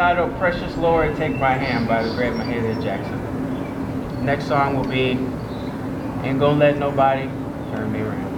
Entitled Precious Lord, Take My Hand by the great Mahalia Jackson. Next song will be Ain't Gonna Let Nobody Turn Me Around.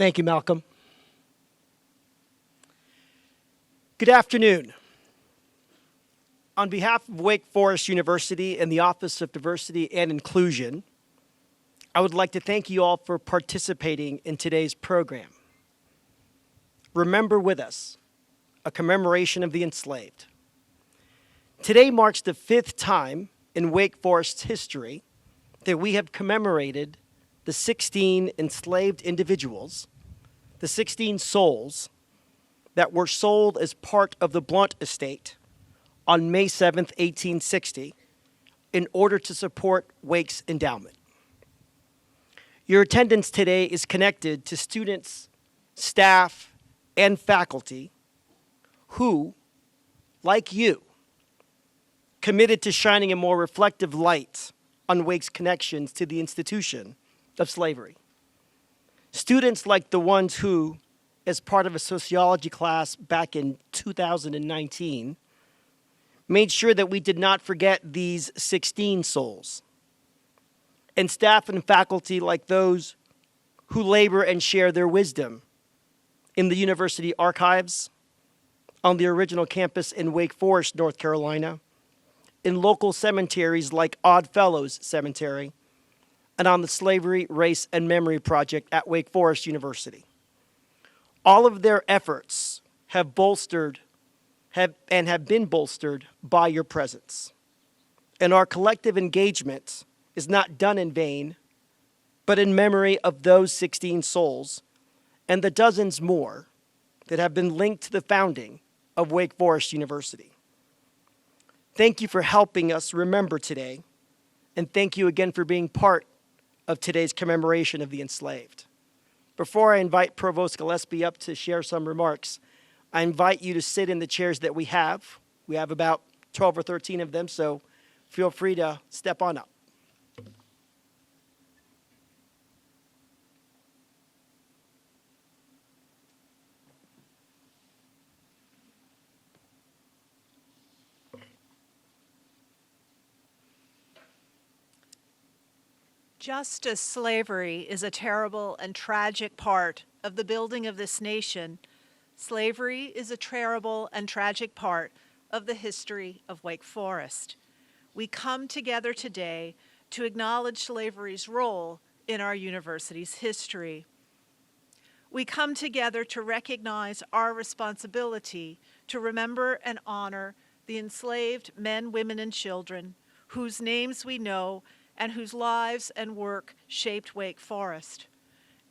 Thank you, Malcolm. Good afternoon. On behalf of Wake Forest University and the Office of Diversity and Inclusion, I would like to thank you all for participating in today's program. Remember with us, a commemoration of the enslaved. Today marks the 5th time in Wake Forest's history that we have commemorated the 16 enslaved individuals, the 16 souls that were sold as part of the Blount estate on May 7th, 1860, in order to support Wake's endowment. Your attendance today is connected to students, staff, and faculty who, like you, committed to shining a more reflective light on Wake's connections to the institution of slavery. Students like the ones who, as part of a sociology class back in 2019, made sure that we did not forget these 16 souls. And staff and faculty like those who labor and share their wisdom in the university archives, on the original campus in Wake Forest, North Carolina, in local cemeteries like Odd Fellows Cemetery, and on the Slavery, Race, and Memory Project at Wake Forest University. All of their efforts have been bolstered by your presence. And our collective engagement is not done in vain, but in memory of those 16 souls and the dozens more that have been linked to the founding of Wake Forest University. Thank you for helping us remember today, and thank you again for being part of today's commemoration of the enslaved. Before I invite Provost Gillespie up to share some remarks, I invite you to sit in the chairs that we have. We have about 12 or 13 of them, so feel free to step on up. Just as slavery is a terrible and tragic part of the building of this nation, slavery is a terrible and tragic part of the history of Wake Forest. We come together today to acknowledge slavery's role in our university's history. We come together to recognize our responsibility to remember and honor the enslaved men, women, and children whose names we know and whose lives and work shaped Wake Forest.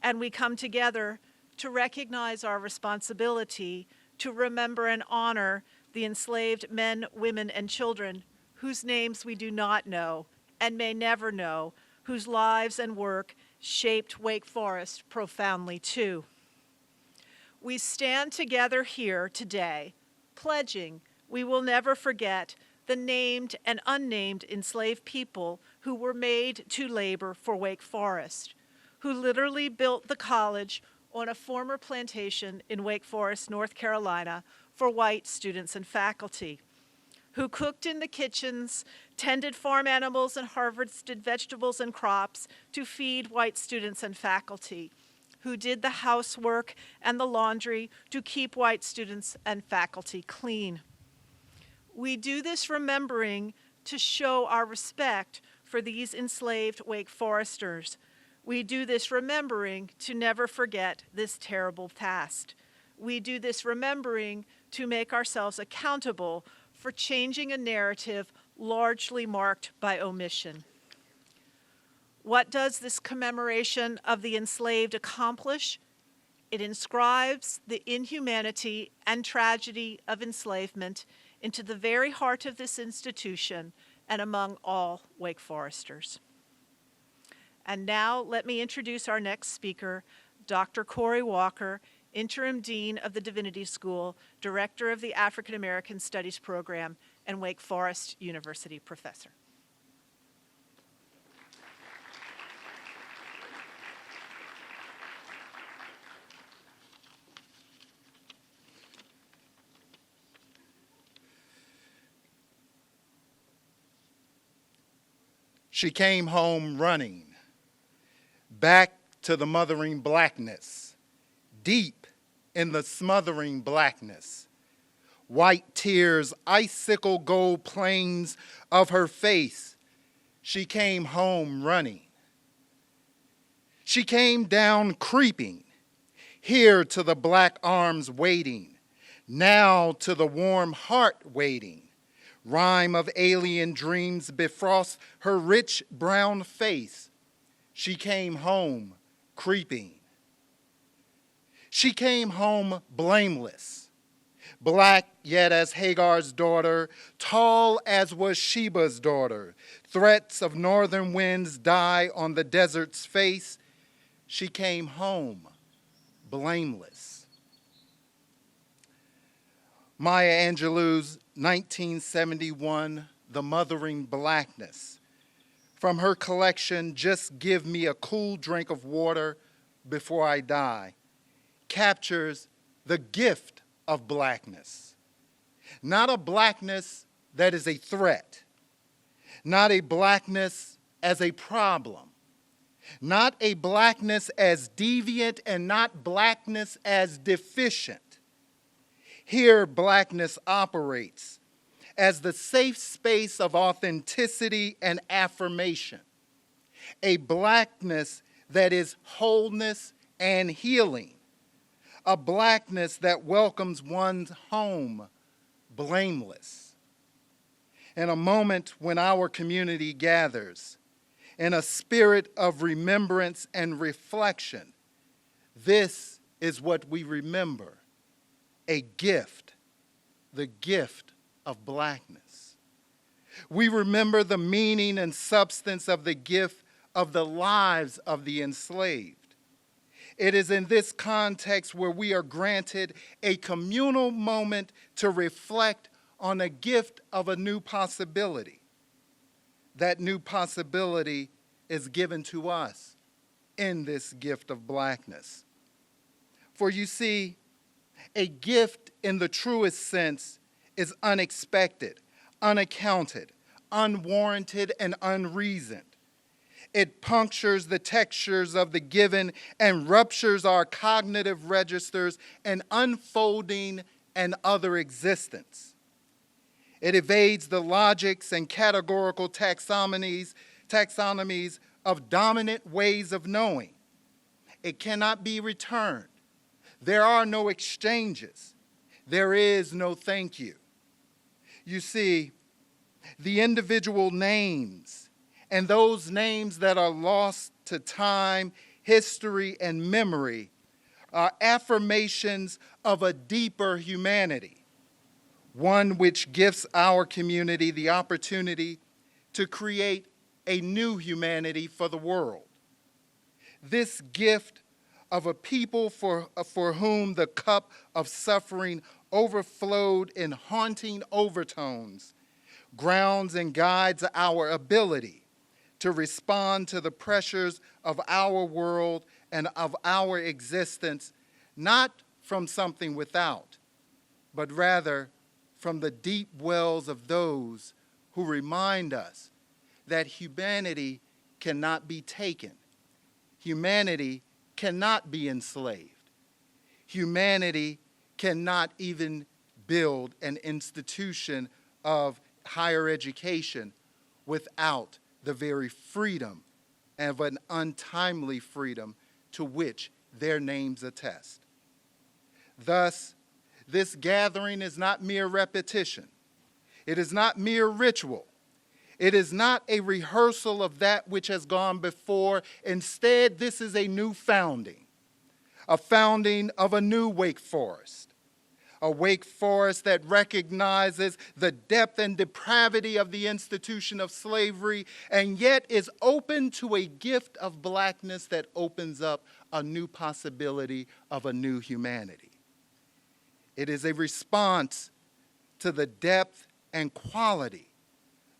And we come together to recognize our responsibility to remember and honor the enslaved men, women, and children whose names we do not know and may never know, whose lives and work shaped Wake Forest profoundly too. We stand together here today, pledging we will never forget the named and unnamed enslaved people who were made to labor for Wake Forest, who literally built the college on a former plantation in Wake Forest, North Carolina, for white students and faculty, who cooked in the kitchens, tended farm animals, and harvested vegetables and crops to feed white students and faculty, who did the housework and the laundry to keep white students and faculty clean. We do this remembering to show our respect for these enslaved Wake Foresters. We do this remembering to never forget this terrible past. We do this remembering to make ourselves accountable for changing a narrative largely marked by omission. What does this commemoration of the enslaved accomplish? It inscribes the inhumanity and tragedy of enslavement into the very heart of this institution and among all Wake Foresters. And now let me introduce our next speaker, Dr. Corey Walker, Interim Dean of the Divinity School, Director of the African American Studies Program, and Wake Forest University professor. She came home running, back to the mothering blackness, deep in the smothering blackness. White tears, icicle gold plains of her face. She came home running. She came down creeping, here to the black arms waiting, now to the warm heart waiting. Rhyme of alien dreams befrost her rich brown face. She came home creeping. She came home blameless, black yet as Hagar's daughter, tall as was Sheba's daughter. Threats of northern winds die on the desert's face. She came home blameless. Maya Angelou's 1971, The Mothering Blackness. From her collection, Just Give Me a Cool Drink of Water Before I Die, captures the gift of blackness. Not a blackness that is a threat, not a blackness as a problem, not a blackness as deviant, and not blackness as deficient. Here, blackness operates as the safe space of authenticity and affirmation, a blackness that is wholeness and healing, a blackness that welcomes one's home blameless. In a moment when our community gathers, in a spirit of remembrance and reflection, this is what we remember. A gift, the gift of blackness. We remember the meaning and substance of the gift of the lives of the enslaved. It is in this context where we are granted a communal moment to reflect on a gift of a new possibility. That new possibility is given to us in this gift of blackness. For you see, a gift in the truest sense is unexpected, unaccounted, unwarranted, and unreasoned. It punctures the textures of the given and ruptures our cognitive registers and unfolding an other existence. It evades the logics and categorical taxonomies of dominant ways of knowing. It cannot be returned. There are no exchanges. There is no thank you. You see, the individual names and those names that are lost to time, history, and memory are affirmations of a deeper humanity, one which gives our community the opportunity to create a new humanity for the world. This gift of a people for whom the cup of suffering overflowed in haunting overtones grounds and guides our ability to respond to the pressures of our world and of our existence, not from something without, but rather from the deep wells of those who remind us that humanity cannot be taken. Humanity cannot be enslaved. Humanity cannot even build an institution of higher education without the very freedom of an untimely freedom to which their names attest. Thus, this gathering is not mere repetition. It is not mere ritual. It is not a rehearsal of that which has gone before. Instead, this is a new founding, a founding of a new Wake Forest, a Wake Forest that recognizes the depth and depravity of the institution of slavery and yet is open to a gift of blackness that opens up a new possibility of a new humanity. It is a response to the depth and quality,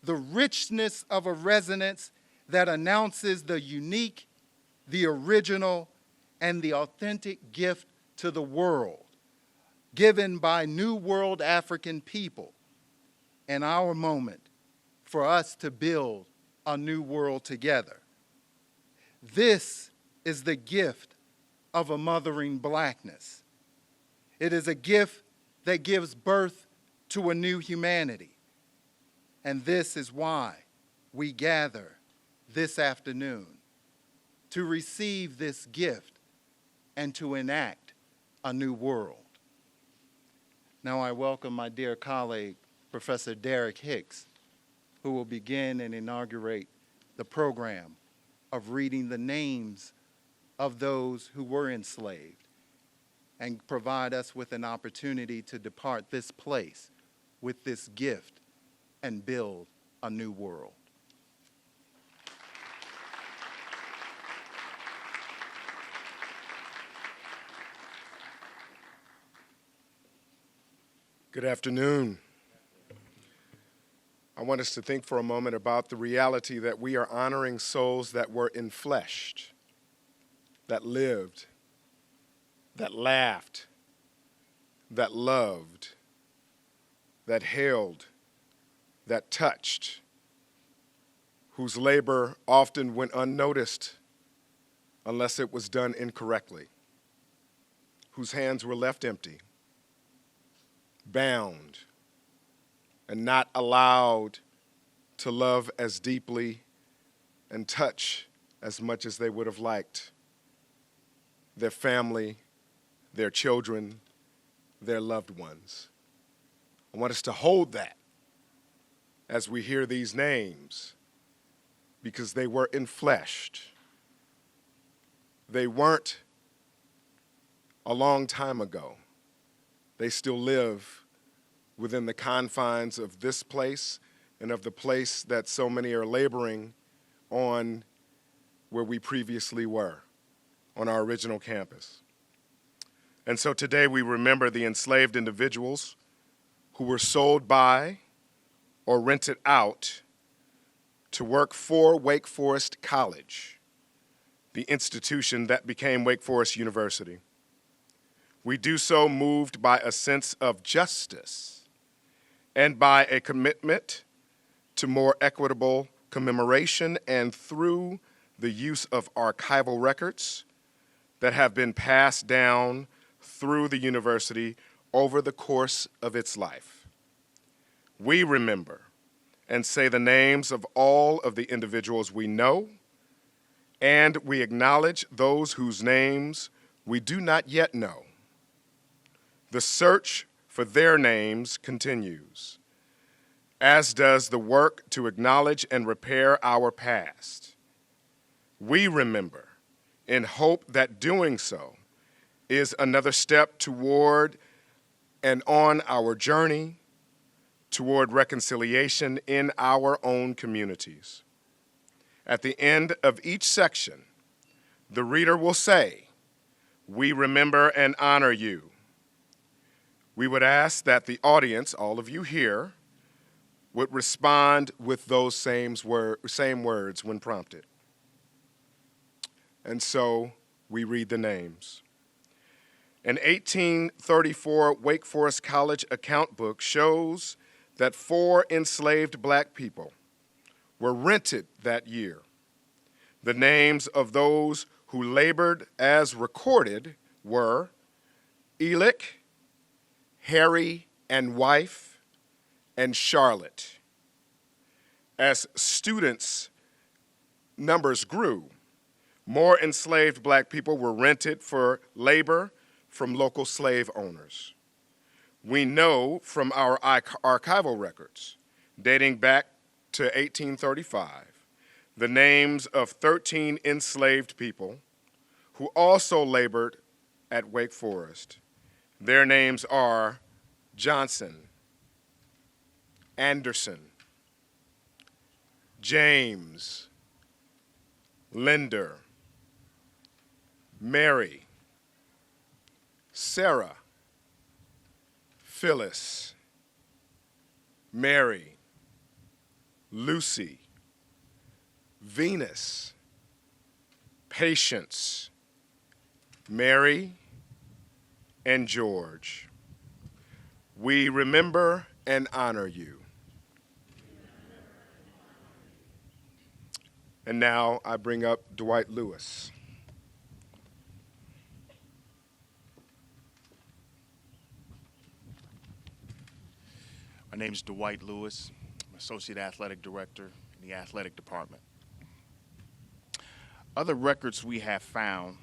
the richness of a resonance that announces the unique, the original, and the authentic gift to the world given by New World African people in our moment for us to build a new world together. This is the gift of a mothering blackness. It is a gift that gives birth to a new humanity. And this is why we gather this afternoon, to receive this gift and to enact a new world. Now I welcome my dear colleague, Professor Derek Hicks, who will begin and inaugurate the program of reading the names of those who were enslaved and provide us with an opportunity to depart this place with this gift and build a new world. Good afternoon. I want us to think for a moment about the reality that we are honoring souls that were enfleshed, that lived, that laughed, that loved, that held, that touched, whose labor often went unnoticed unless it was done incorrectly, whose hands were left empty, bound, and not allowed to love as deeply and touch as much as they would have liked their family, their children, their loved ones. I want us to hold that as we hear these names, because they were enfleshed. They weren't a long time ago. They still live within the confines of this place and of the place that so many are laboring on where we previously were, on our original campus. And so today we remember the enslaved individuals who were sold by or rented out to work for Wake Forest College, the institution that became Wake Forest University. We do so moved by a sense of justice and by a commitment to more equitable commemoration and through the use of archival records that have been passed down through the university over the course of its life. We remember and say the names of all of the individuals we know, and we acknowledge those whose names we do not yet know. The search for their names continues, as does the work to acknowledge and repair our past. We remember in hope that doing so is another step toward and on our journey toward reconciliation in our own communities. At the end of each section, the reader will say, "We remember and honor you." We would ask that the audience, all of you here, would respond with those same words when prompted. And so we read the names. An 1834 Wake Forest College account book shows that 4 enslaved black people were rented that year. The names of those who labored as recorded were Elick, Harry and wife, and Charlotte. As students' numbers grew, more enslaved black people were rented for labor from local slave owners. We know from our archival records, dating back to 1835, the names of 13 enslaved people who also labored at Wake Forest. Their names are Johnson, Anderson, James, Linder, Mary, Sarah, Phyllis, Mary, Lucy, Venus, Patience, Mary, and George. We remember and honor you. And now I bring up Dwight Lewis. My name is Dwight Lewis. I'm Associate Athletic Director in the Athletic Department. Other records we have found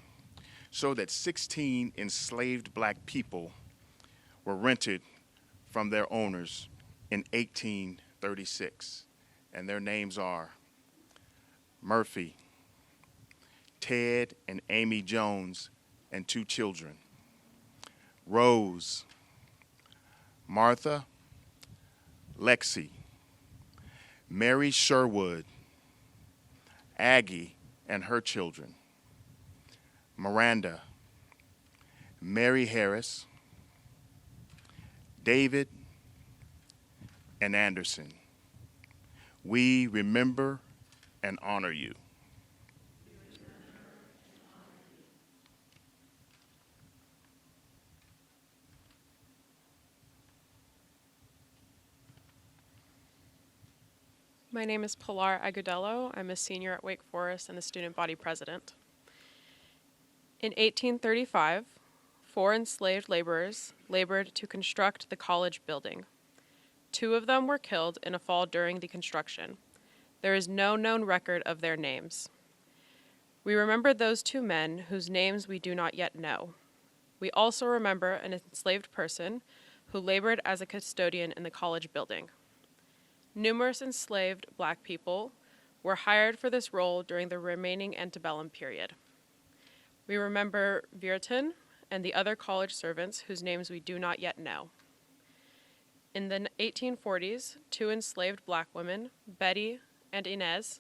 show that 16 enslaved black people were rented from their owners in 1836, and their names are Murphy, Ted and Amy Jones and 2 children, Rose, Martha, Lexi, Mary Sherwood, Aggie and her children, Miranda, Mary Harris, David, and Anderson. We remember and honor you. My name is Pilar Agudelo. I'm a senior at Wake Forest and the student body president. In 1835, 4 enslaved laborers labored to construct the college building. 2 of them were killed in a fall during the construction. There is no known record of their names. We remember those 2 men whose names we do not yet know. We also remember an enslaved person who labored as a custodian in the college building. Numerous enslaved black people were hired for this role during the remaining antebellum period. We remember Virton and the other college servants whose names we do not yet know. In the 1840s, 2 enslaved black women, Betty and Inez,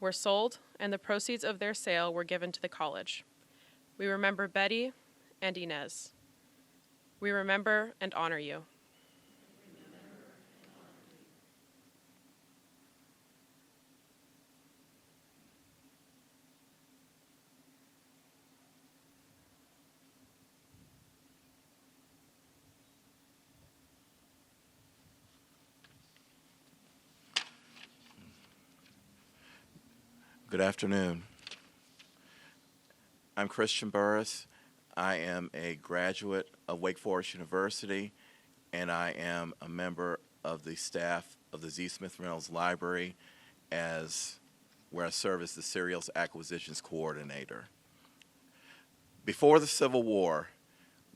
were sold, and the proceeds of their sale were given to the college. We remember Betty and Inez. We remember and honor you. Good afternoon. I'm Christian Burris. I am a graduate of Wake Forest University, and I am a member of the staff of the Z. Smith Reynolds Library, where I serve as the Serials Acquisitions Coordinator. Before the Civil War,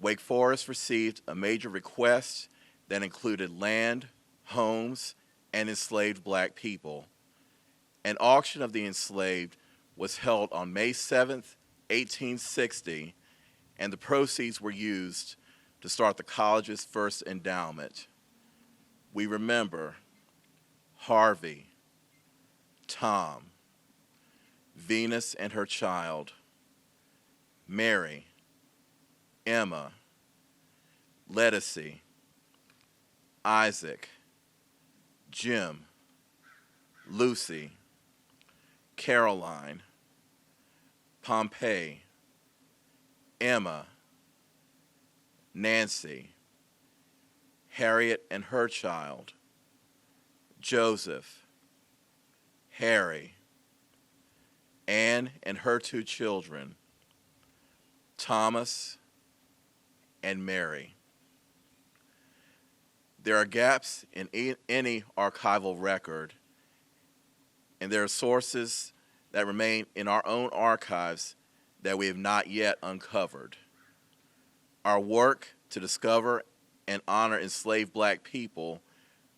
Wake Forest received a major request that included land, homes, and enslaved black people. An auction of the enslaved was held on May 7th, 1860, and the proceeds were used to start the college's first endowment. We remember Harvey, Tom, Venus and her child, Mary, Emma, Letticy, Isaac, Jim, Lucy, Caroline, Pompey, Emma, Nancy, Harriet and her child, Joseph, Harry, Anne and her 2 children, Thomas and Mary. There are gaps in any archival record, and there are sources that remain in our own archives that we have not yet uncovered. Our work to discover and honor enslaved Black people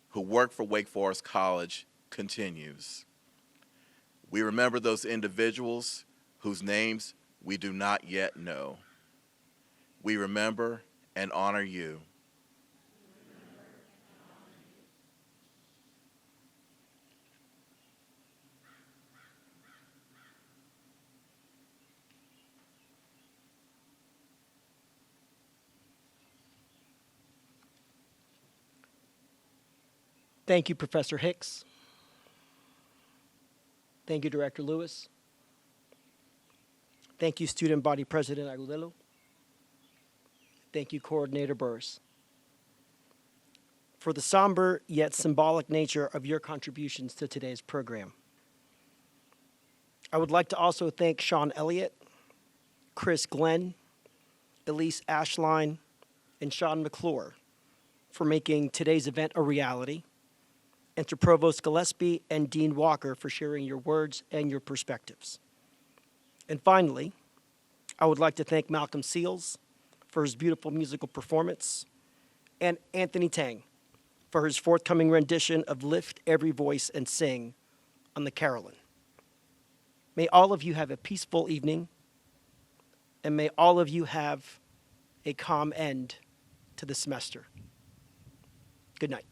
who work for Wake Forest College continues. We remember those individuals whose names we do not yet know. We remember and honor you. Thank you, Professor Hicks. Thank you, Director Lewis. Thank you, Student Body President Agudelo. Thank you, Coordinator Burris. For the somber yet symbolic nature of your contributions to today's program. I would like to also thank Sean Elliott, Chris Glenn, Elise Ashline, and Sean McClure for making today's event a reality, and to Provost Gillespie and Dean Walker for sharing your words and your perspectives. And finally, I would like to thank Malcolm Seals for his beautiful musical performance, and Anthony Tang for his forthcoming rendition of Lift Every Voice and Sing on the Carolyn. May all of you have a peaceful evening, and may all of you have a calm end to the semester. Good night.